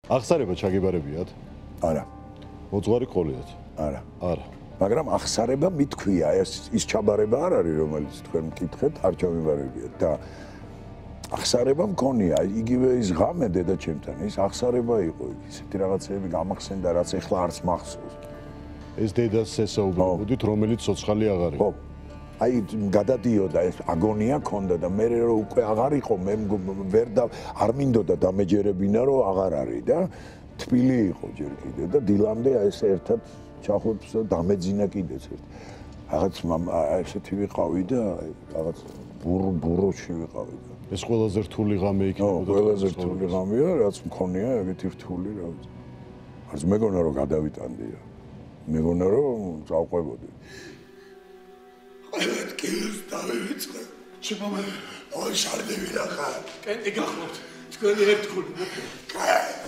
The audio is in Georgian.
აღსარება ჩაგებარებიათ? არა. მოძღვარი ყოლიათ? არა. არა. მაგრამ აღსარება მithქვია, ის ჩაბარება არ არის, რომელიც თქვენ მკითხეთ, არ ჩამებარებიათ და აღსარება მქონია, იგივე ის ღამე დედაჩემთან, ის აღსარება იყო, ისეთი რაღაცები გამახსენდა, რაც ეხლა არც მახსოვს. ეს დედას ესაუბრებოდით, რომელიც ცოცხალი აღარ იყო. ხო. აი გადადიოდა ეს აგონია ქონდა და მე რო უკვე აღარ იყო, მე ვერ და არ მინდოდა დამეჯერებინა, რომ აღარ არის და თბილი იყო ჯერ კიდე და დილამდე ეს ერთად ჩახვევს და დამეძინა კიდეც ერთ. რაღაც ესეთი ვიყავი და რაღაც ბუროში ვიყავი და ეს ყველაზე რთული ღამე იქნებოდა. ყველაზე რთული ღამეა, რაც მქონია, ეგეთი რთული რა ვიცი. არც მეგონა რომ გადავიტანდია. მეგონა რომ წავყვებოდი. ყველათ კილოს დავივიწყე. შემომე. ოი შარდები რა ხარ? კენტი გახლობთ. თქვენი ერთგული. კაი.